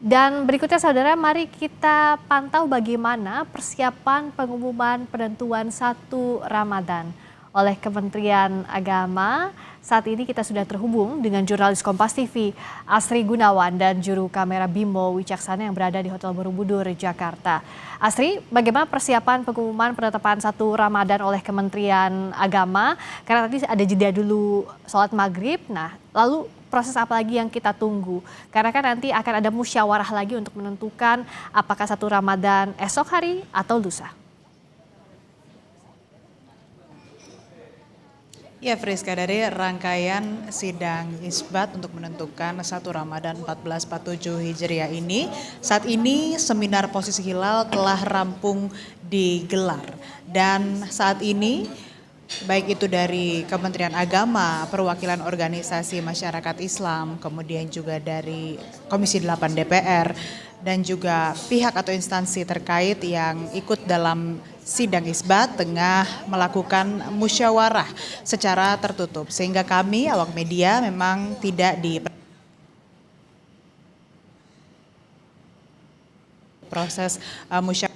Dan berikutnya saudara, mari kita pantau bagaimana persiapan pengumuman penentuan 1 Ramadan oleh Kementerian Agama. Saat ini kita sudah terhubung dengan jurnalis Kompas TV Asri Gunawan dan juru kamera Bimo Wicaksana yang berada di Hotel Borobudur, Jakarta. Asri, bagaimana persiapan pengumuman penetapan 1 Ramadan oleh Kementerian Agama? Karena tadi ada jeda dulu sholat maghrib, nah lalu proses apa lagi yang kita tunggu? Karena kan nanti akan ada musyawarah lagi untuk menentukan apakah 1 Ramadan esok hari atau lusa. Ya Friska, dari rangkaian sidang isbat untuk menentukan 1 Ramadan 1447 Hijriah ini, saat ini seminar posisi hilal telah rampung digelar. Dan saat ini baik itu dari Kementerian Agama, perwakilan organisasi masyarakat Islam, kemudian juga dari Komisi 8 DPR, dan juga pihak atau instansi terkait yang ikut dalam sidang isbat tengah melakukan musyawarah secara tertutup. Sehingga kami awak media memang tidak di proses musyawarah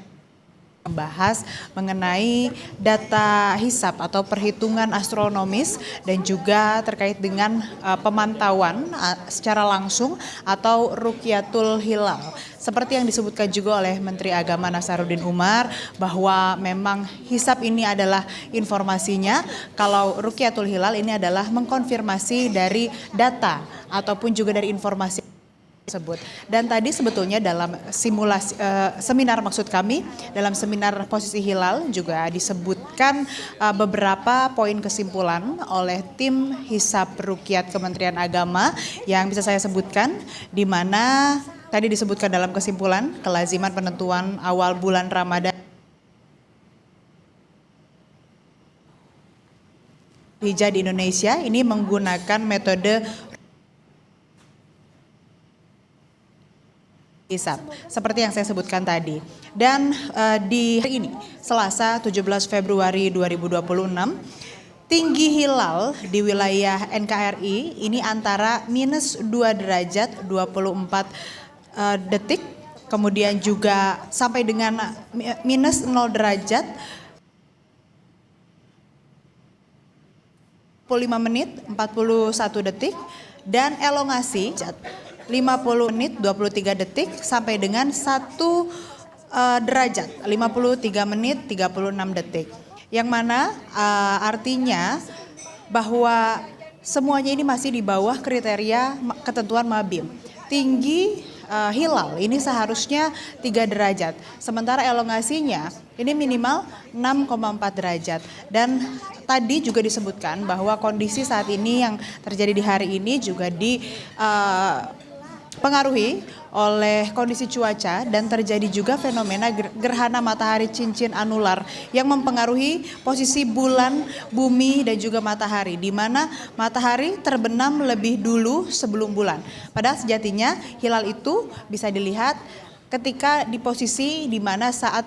membahas mengenai data hisab atau perhitungan astronomis dan juga terkait dengan pemantauan secara langsung atau Rukyatul Hilal. Seperti yang disebutkan juga oleh Menteri Agama Nasaruddin Umar bahwa memang hisab ini adalah informasinya, kalau Rukyatul Hilal ini adalah mengkonfirmasi dari data ataupun juga dari informasi tersebut. Dan tadi sebetulnya dalam simulasi seminar maksud kami, dalam seminar posisi hilal juga disebutkan beberapa poin kesimpulan oleh tim hisab rukyat Kementerian Agama yang bisa saya sebutkan, di mana tadi disebutkan dalam kesimpulan kelaziman penentuan awal bulan Ramadan Hijjah di Indonesia ini menggunakan metode hisab, seperti yang saya sebutkan tadi. Dan di hari ini, Selasa 17 Februari 2026, tinggi hilal di wilayah NKRI ini antara -2 derajat 24 detik, kemudian juga sampai dengan -0 derajat 45 menit 41 detik, dan elongasi 50 menit 23 detik sampai dengan 1 derajat 53 menit 36 detik. Yang mana artinya bahwa semuanya ini masih di bawah kriteria ketentuan Mabim. Tinggi hilal ini seharusnya 3 derajat. Sementara elongasinya ini minimal 6,4 derajat. Dan tadi juga disebutkan bahwa kondisi saat ini yang terjadi di hari ini juga pengaruhi oleh kondisi cuaca dan terjadi juga fenomena gerhana matahari cincin anular yang mempengaruhi posisi bulan, bumi dan juga matahari, di mana matahari terbenam lebih dulu sebelum bulan. Padahal sejatinya hilal itu bisa dilihat ketika di posisi di mana saat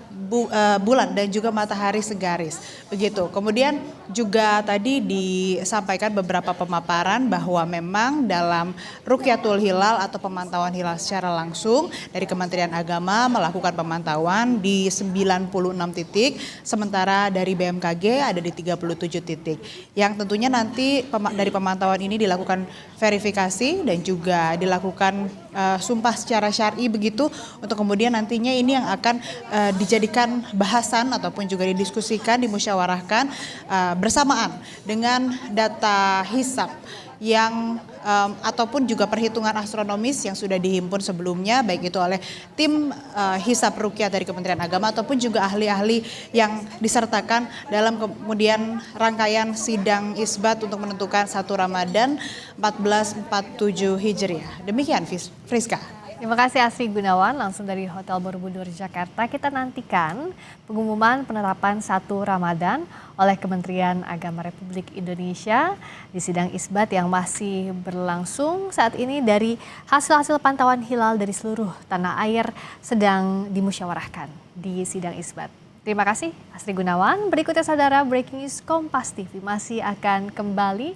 bulan dan juga matahari segaris. Begitu. Kemudian juga tadi disampaikan beberapa pemaparan bahwa memang dalam Rukyatul Hilal atau pemantauan hilal secara langsung dari Kementerian Agama melakukan pemantauan di 96 titik, sementara dari BMKG ada di 37 titik. Yang tentunya nanti dari pemantauan ini dilakukan verifikasi dan juga dilakukan sumpah secara syar'i begitu, untuk kemudian nantinya ini yang akan dijadikan bahasan ataupun juga didiskusikan, dimusyawarahkan bersamaan dengan data hisab yang ataupun juga perhitungan astronomis yang sudah dihimpun sebelumnya, baik itu oleh tim hisab rukyat dari Kementerian Agama ataupun juga ahli-ahli yang disertakan dalam kemudian rangkaian sidang isbat untuk menentukan 1 Ramadan 1447 Hijriah. Demikian Friska. Terima kasih Asri Gunawan langsung dari Hotel Borobudur, Jakarta. Kita nantikan pengumuman penetapan 1 Ramadan oleh Kementerian Agama Republik Indonesia di sidang isbat yang masih berlangsung saat ini. Dari hasil-hasil pantauan hilal dari seluruh tanah air sedang dimusyawarahkan di sidang isbat. Terima kasih Asri Gunawan. Berikutnya saudara, Breaking News Kompas TV masih akan kembali